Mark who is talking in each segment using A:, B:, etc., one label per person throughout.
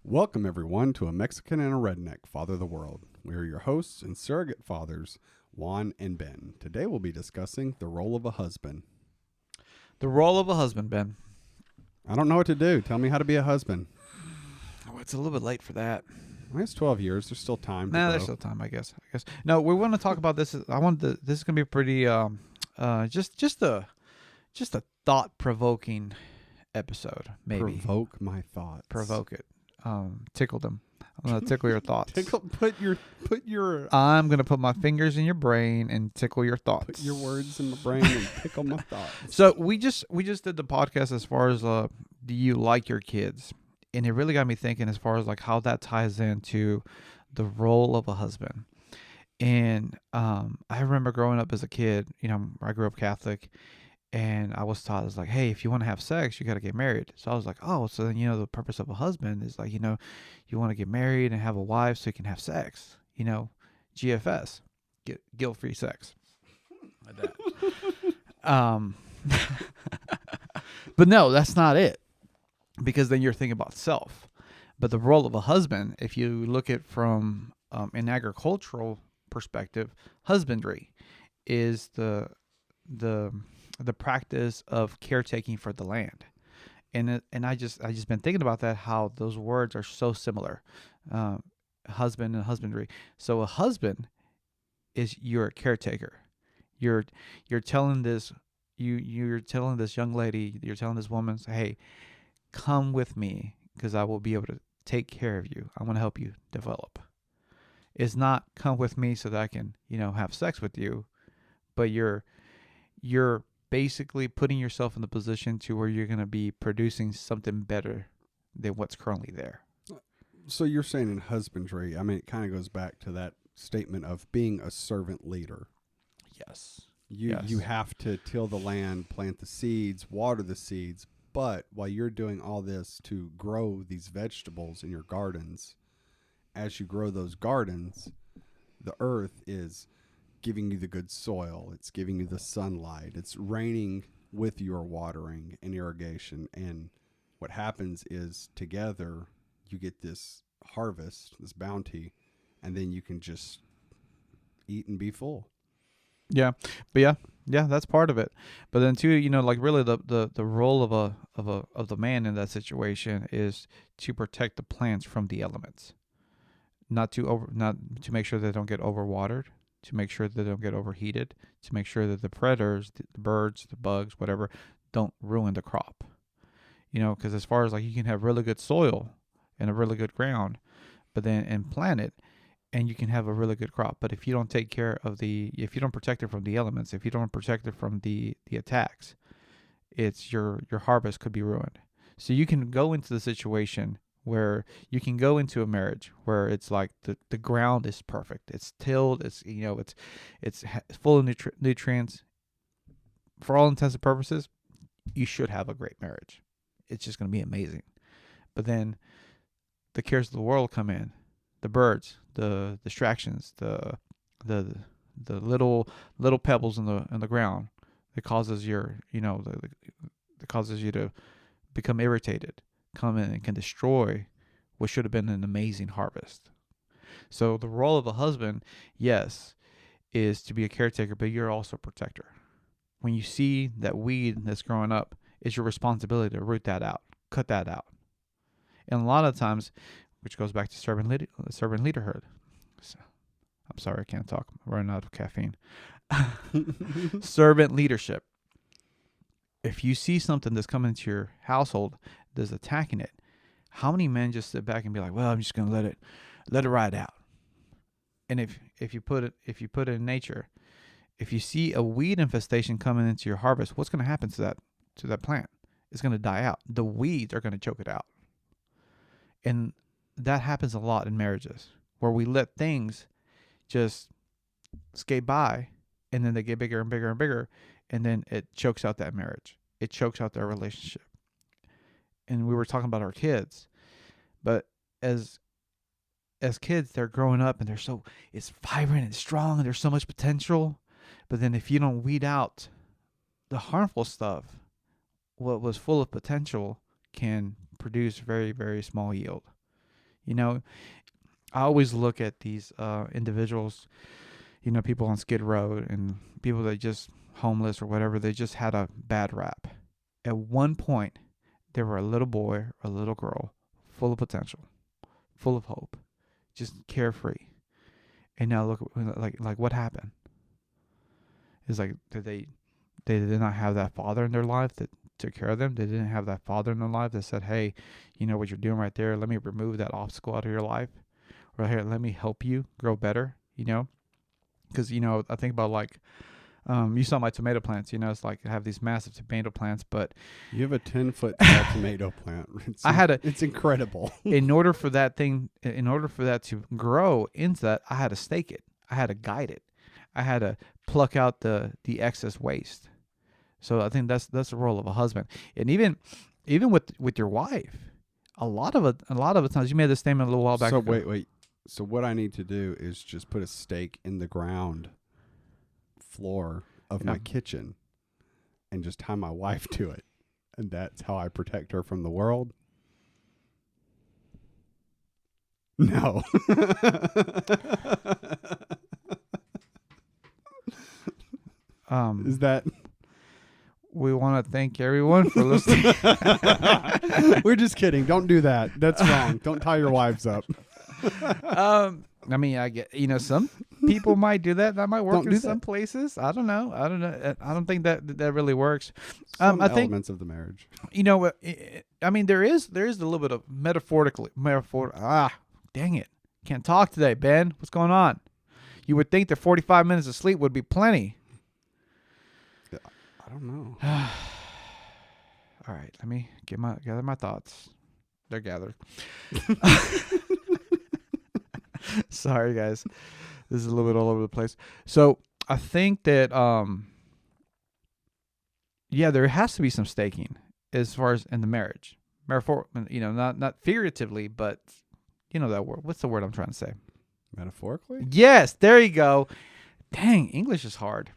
A: Welcome, everyone, to A Mexican and a Redneck Father the World. We are your hosts and surrogate fathers, Juan and Ben. Today we'll be discussing the role of a husband.
B: The role of a husband, Ben.
A: I don't know what to do. Tell me how to be a husband.
B: Oh, it's a little bit late for that.
A: It's 12 years. There's still time to
B: Nah,
A: grow.
B: there's still time, I guess. No, we want to talk about this. This is gonna be pretty just a thought provoking episode. Maybe
A: Provoke my thoughts.
B: provoke it. Tickle them. I'm gonna tickle your thoughts.
A: Put your
B: I'm gonna put my fingers in your brain and tickle your thoughts.
A: put your words in my brain and tickle my thoughts.
B: So we just did the podcast as far as do you like your kids? And it really got me thinking as far as like how that ties into the role of a husband. And I remember growing up as a kid, I grew up Catholic, and I was taught, it's like, hey, if you want to have sex, you got to get married. So I was like, oh, so then, the purpose of a husband is like, you want to get married and have a wife so you can have sex, GFS, guilt-free sex. Like that. But no, that's not it. Because then you're thinking about self. But the role of a husband, if you look at from an agricultural perspective, husbandry is the practice of caretaking for the land. And I just been thinking about that, how those words are so similar, husband and husbandry. So a husband is you're a caretaker. You're telling this you're telling this young lady, you're telling this woman, hey, come with me because I will be able to take care of you. I want to help you develop. It's not come with me so that I can, have sex with you, but you're basically putting yourself in the position to where you're going to be producing something better than what's currently there.
A: So you're saying in husbandry, it kind of goes back to that statement of being a servant leader.
B: Yes.
A: You have to till the land, plant the seeds, water the seeds. But while you're doing all this to grow these vegetables in your gardens, as you grow those gardens, the earth is giving you the good soil. It's giving you the sunlight. It's raining with your watering and irrigation. And what happens is together you get this harvest, this bounty, and then you can just eat and be full.
B: Yeah, but yeah, that's part of it. But then too, like really the role of the man in that situation is to protect the plants from the elements, not to make sure they don't get overwatered, to make sure they don't get overheated, to make sure that the predators, the birds, the bugs, whatever, don't ruin the crop. Because as far as like you can have really good soil and a really good ground, but then and plant it, and you can have a really good crop. But if you don't take care of if you don't protect it from the elements, if you don't protect it from the attacks, it's your harvest could be ruined. So you can go into the situation where you can go into a marriage where it's like the ground is perfect. It's tilled. It's it's full of nutrients. For all intents and purposes, you should have a great marriage. It's just going to be amazing. But then the cares of the world come in. The birds, the distractions, the little pebbles in the ground that causes that causes you to become irritated, come in and can destroy what should have been an amazing harvest. So the role of a husband, yes, is to be a caretaker, but you're also a protector. When you see that weed that's growing up, it's your responsibility to root that out, cut that out. And a lot of times, which goes back to servant leaderhood. So, I'm sorry, I can't talk. I'm running out of caffeine. Servant leadership. If you see something that's coming into your household that's attacking it, how many men just sit back and be like, "Well, I'm just gonna let it ride out." And if you put it in nature, if you see a weed infestation coming into your harvest, what's going to happen to that plant? It's going to die out. The weeds are going to choke it out. And that happens a lot in marriages where we let things just skate by, and then they get bigger and bigger and bigger, and then it chokes out that marriage. It chokes out their relationship. And we were talking about our kids, but as kids, they're growing up and it's vibrant and strong and there's so much potential. But then if you don't weed out the harmful stuff, what was full of potential can produce very, very small yield. You know, I always look at these individuals, you know, people on Skid Row and people that just homeless or whatever, they just had a bad rap. At one point, they were a little boy or a little girl, full of potential, full of hope, just carefree. And now look, like what happened? It's like they did not have that father in their life that took care of them. They didn't have that father in their life that said, "Hey, you know what you're doing right there. Let me remove that obstacle out of your life, or here, let me help you grow better." You know, because you know, I think about like, you saw my tomato plants. You know, it's like I have these massive tomato plants, but
A: You have a 10-foot tall tomato plant. It's incredible.
B: in order for that to grow into that, I had to stake it. I had to guide it. I had to pluck out the excess waste. So I think that's the role of a husband, and even with your wife, a lot of the times you made this statement a little while back.
A: So
B: ago.
A: wait. So what I need to do is just put a stake in the ground floor of my kitchen and just tie my wife to it. And that's how I protect her from the world. No. Is that
B: We want to thank everyone for listening.
A: We're just kidding. Don't do that. That's wrong. Don't tie your wives up.
B: I mean, I get, you know, some people might do that. That might work
A: Don't
B: in
A: do
B: some
A: that.
B: places. I don't know. I don't think that really works.
A: Some
B: I think,
A: elements of the marriage.
B: you know, I mean, there is a little bit of dang it. Can't talk today, Ben. What's going on? You would think that 45 minutes of sleep would be plenty.
A: I don't know.
B: All right, let me gather my thoughts. They're gathered. Sorry, guys. This is a little bit all over the place. So I think that yeah, there has to be some staking as far as in the marriage. You know, not figuratively, but you know that word. What's the word I'm trying to say?
A: Metaphorically?
B: Yes, there you go. Dang, English is hard.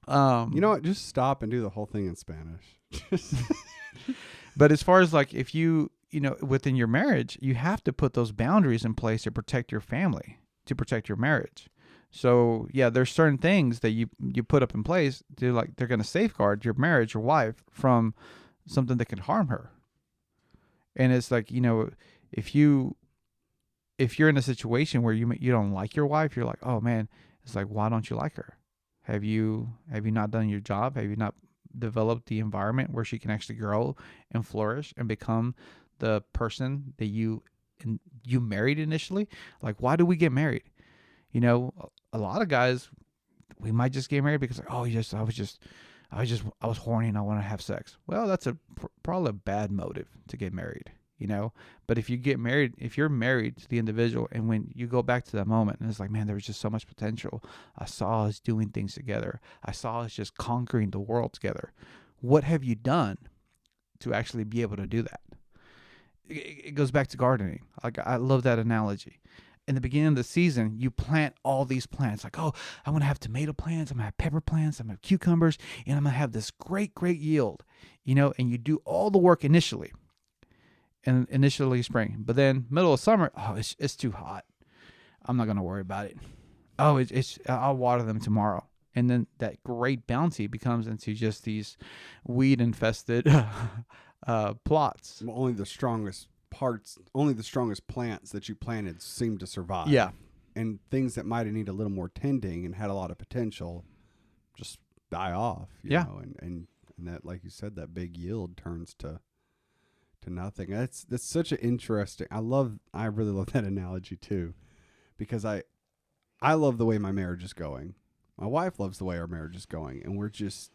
A: You know what? Just stop and do the whole thing in Spanish.
B: But as far as like if you know, within your marriage, you have to put those boundaries in place to protect your family, to protect your marriage. So yeah, there's certain things that you put up in place to like they're going to safeguard your marriage, your wife from something that can harm her. And it's like, you know, if you're in a situation where you don't like your wife, you're like, oh man, it's like, why don't you like her? Have you not done your job? Have you not developed the environment where she can actually grow and flourish and become the person that you married initially? Like, why do we get married? You know, a lot of guys, we might just get married because like, oh, I was horny and I want to have sex. Well, that's probably a bad motive to get married, you know. But if you're married to the individual, and when you go back to that moment, and it's like, man, there was just so much potential. I saw us doing things together. I saw us just conquering the world together. What have you done to actually be able to do that? It goes back to gardening. Like, I love that analogy. In the beginning of the season, you plant all these plants. Like, oh, I'm going to have tomato plants. I'm going to have pepper plants. I'm going to have cucumbers. And I'm going to have this great, great yield. You know, and you do all the work initially. And initially spring. But then middle of summer, oh, it's too hot. I'm not going to worry about it. Oh, I'll water them tomorrow. And then that great bounty becomes into just these weed-infested plots.
A: Well, only the strongest plants that you planted seem to survive.
B: Yeah.
A: And things that might need a little more tending and had a lot of potential just die off. You know? And that, like you said, that big yield turns to nothing. That's such an interesting. I really love that analogy too, because I love the way my marriage is going. My wife loves the way our marriage is going, and we're just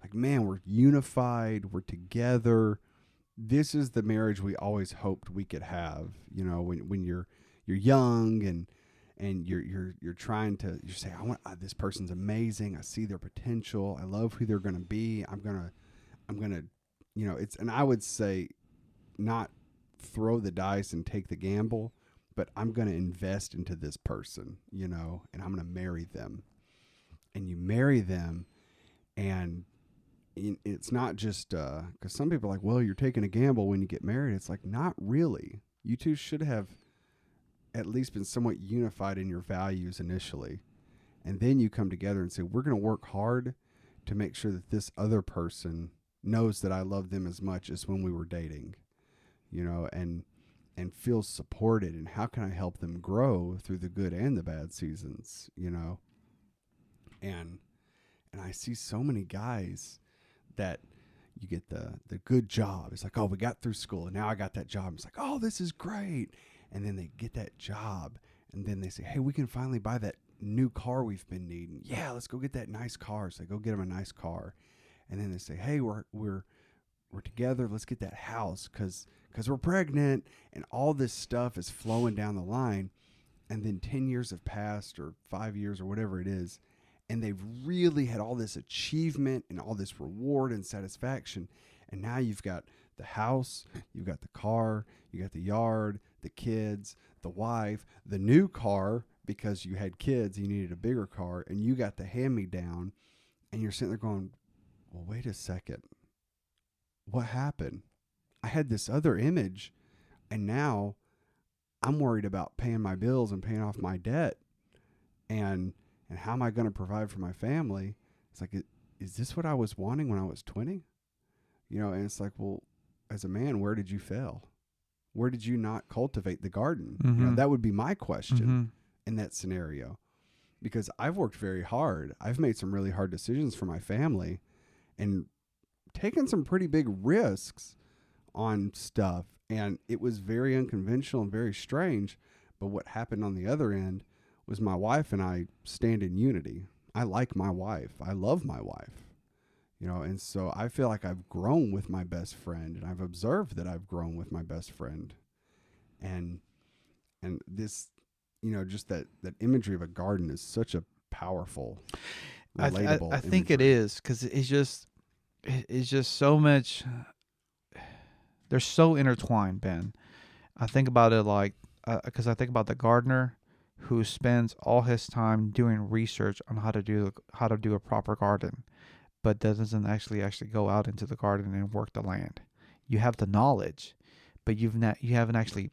A: like, man, we're unified. We're together. This is the marriage we always hoped we could have. You know, when you're young and you're trying to, you say, I want this person's amazing. I see their potential. I love who they're going to be. I'm gonna, you know, and I would say, not throw the dice and take the gamble, but I'm going to invest into this person, you know, and I'm going to marry them. And you marry them, and it's not just because some people are like, well, you're taking a gamble when you get married. It's like, not really. You two should have at least been somewhat unified in your values initially. And then you come together and say, we're going to work hard to make sure that this other person knows that I love them as much as when we were dating, and feels supported. And how can I help them grow through the good and the bad seasons, And I see so many guys that you get the good job. It's like, oh, we got through school and now I got that job. It's like, oh, this is great. And then they get that job and then they say, hey, we can finally buy that new car we've been needing. Yeah, let's go get that nice car. So they go get them a nice car. And then they say, hey, we're together. Let's get that house because we're pregnant. And all this stuff is flowing down the line. And then 10 years have passed, or 5 years, or whatever it is. And they've really had all this achievement and all this reward and satisfaction. And now you've got the house, you've got the car, you got the yard, the kids, the wife, the new car, because you had kids, you needed a bigger car, and you got the hand-me-down. And you're sitting there going, well, wait a second. What happened? I had this other image, and now I'm worried about paying my bills and paying off my debt. And how am I going to provide for my family? It's like, is this what I was wanting when I was 20? And it's like, well, as a man, where did you fail? Where did you not cultivate the garden?
B: Mm-hmm.
A: That would be my question in that scenario, because I've worked very hard. I've made some really hard decisions for my family and taken some pretty big risks on stuff. And it was very unconventional and very strange. But what happened on the other end was my wife and I stand in unity. I like my wife. I love my wife. And so I feel like I've grown with my best friend, and I've observed that I've grown with my best friend. And this, just that imagery of a garden is such a powerful, relatable
B: I think it is, because it's just so much. They're so intertwined, Ben. I think about it like, because I think about the gardener who spends all his time doing research on how to do a proper garden, but doesn't actually go out into the garden and work the land. You have the knowledge, but you haven't actually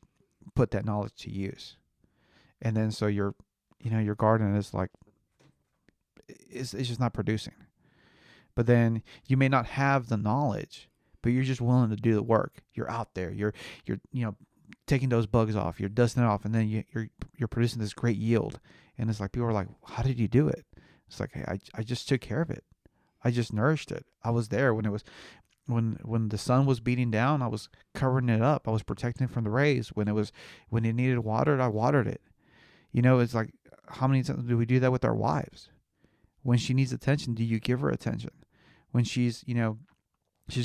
B: put that knowledge to use. And then so your garden is like, it's just not producing. But then you may not have the knowledge, but you're just willing to do the work. You're out there. You're taking those bugs off. You're dusting it off, and then you're producing this great yield. And it's like, people are like, how did you do it? It's like, hey, I just took care of it. I just nourished it. I was there when it was, when the sun was beating down. I was covering it up. I was protecting it from the rays. When it needed watered, I watered it. It's like, how many times do we do that with our wives? When she needs attention, do you give her attention? When she's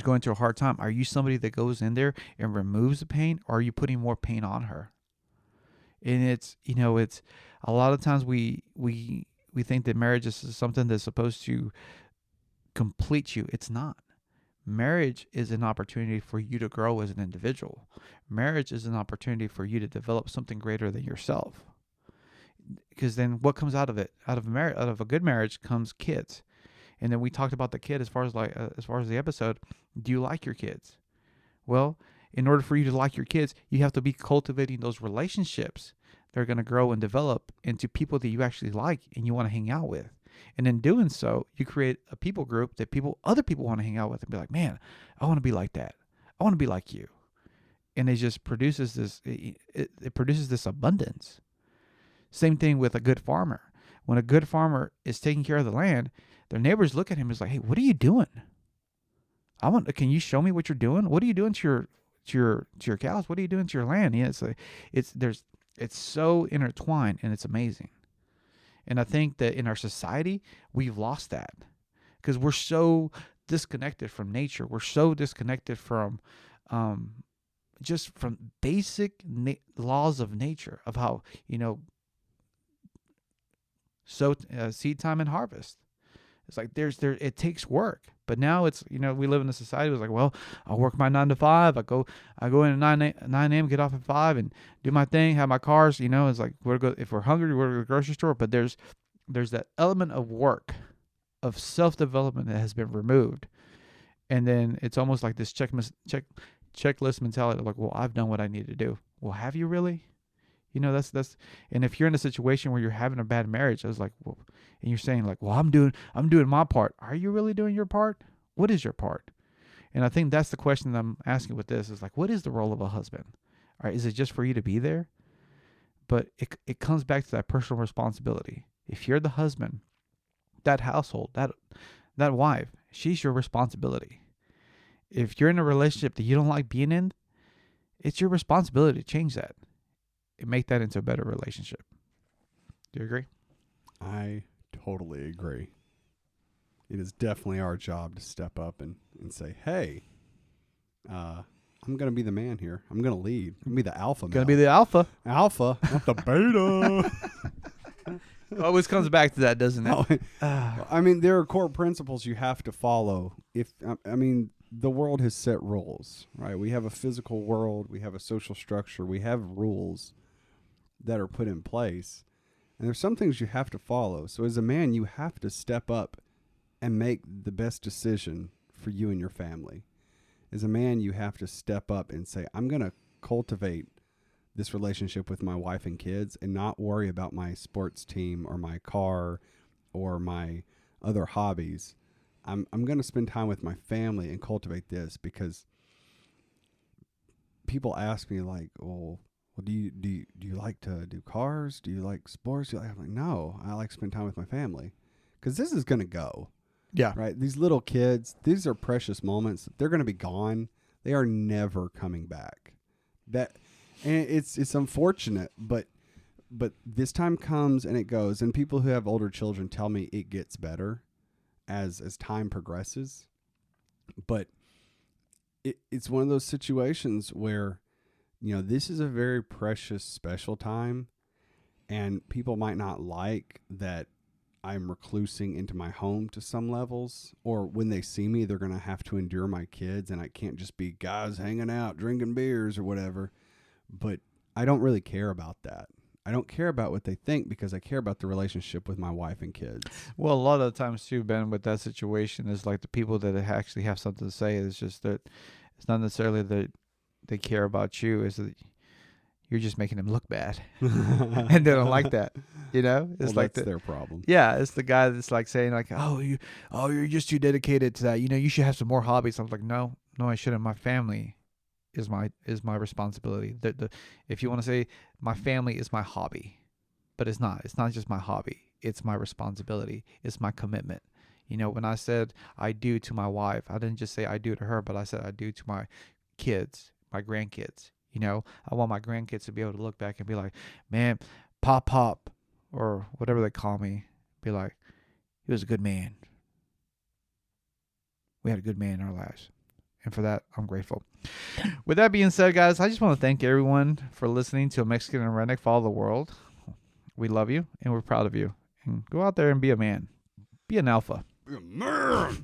B: going through a hard time, are you somebody that goes in there and removes the pain, or are you putting more pain on her? And it's a lot of times we think that marriage is something that's supposed to complete you. It's not. Marriage is an opportunity for you to grow as an individual. Marriage is an opportunity for you to develop something greater than yourself. Because then what comes out of it? Out of a good marriage comes kids. And then we talked about the kid as far as the episode. Do you like your kids? Well, in order for you to like your kids, you have to be cultivating those relationships. They're going to grow and develop into people that you actually like and you want to hang out with. And in doing so, you create a people group that other people want to hang out with and be like, man, I want to be like that. I want to be like you. And it just produces this, it produces this abundance. Same thing with a good farmer. When a good farmer is taking care of the land, their neighbors look at him and is like, hey, what are you doing? Can you show me what you're doing? What are you doing to your cows? What are you doing to your land? Yeah, it's so intertwined, and it's amazing. And I think that in our society, we've lost that because we're so disconnected from nature. We're so disconnected from just from basic laws of nature, of how, seed time and harvest. It's like it takes work. But now it's, we live in a society where it's like, well, I'll work my 9 to 5. I go in at 9 a.m., get off at 5 and do my thing, have my cars, it's like, if we're hungry, we're to the grocery store. But there's that element of work, of self-development that has been removed. And then it's almost like this checklist mentality. Like, well, I've done what I need to do. Well, have you really? You know, that's, and if you're in a situation where you're having a bad marriage, I was like, well, and you're saying like, well, I'm doing my part. Are you really doing your part? What is your part? And I think that's the question that I'm asking with this is like, what is the role of a husband? All right, is it just for you to be there? But it comes back to that personal responsibility. If you're the husband, that household, that wife, she's your responsibility. If you're in a relationship that you don't like being in, it's your responsibility to change that and make that into a better relationship. Do you agree?
A: I totally agree. It is definitely our job to step up and say, hey, I'm going to be the man here. I'm going to lead. I'm going to be the alpha male.
B: Going to be the alpha.
A: Alpha, not the beta.
B: It always comes back to that, doesn't it?
A: I mean, there are core principles you have to follow. The world has set rules, right? We have a physical world. We have a social structure. We have rules that are put in place. And there's some things you have to follow. So as a man, you have to step up and make the best decision for you and your family. As a man, you have to step up and say, I'm going to cultivate this relationship with my wife and kids and not worry about my sports team or my car or my other hobbies. I'm going to spend time with my family and cultivate this, because people ask me like, well, do you like to do cars? Do you like sports? I'm like, no, I like to spend time with my family, because this is going to go.
B: Yeah.
A: Right. These little kids, these are precious moments. They're going to be gone. They are never coming back. And it's unfortunate, but this time comes and it goes. And people who have older children tell me it gets better as time progresses. But it's one of those situations where, this is a very precious, special time, and people might not like that I'm reclusing into my home to some levels, or when they see me, they're going to have to endure my kids, and I can't just be guys hanging out, drinking beers or whatever. But I don't really care about that. I don't care about what they think, because I care about the relationship with my wife and kids.
B: Well, a lot of the times too, Ben, with that situation is like the people that actually have something to say is just that it's not necessarily that they care about you, is that you're just making them look bad. And they don't like that. It's like
A: that's their problem.
B: Yeah, it's the guy that's like saying like, you're just too dedicated to that. You should have some more hobbies. I was like, no, I shouldn't. My family is my responsibility. If you want to say my family is my hobby, but it's not. It's not just my hobby. It's my responsibility. It's my commitment. When I said I do to my wife, I didn't just say I do to her, but I said I do to my kids, my grandkids. I want my grandkids to be able to look back and be like, man, Pop, or whatever they call me, be like, he was a good man. We had a good man in our lives. And for that, I'm grateful. With that being said, guys, I just want to thank everyone for listening to A Mexican and Redneck Follow the World. We love you, and we're proud of you. And go out there and be a man. Be an alpha.
A: Be a man.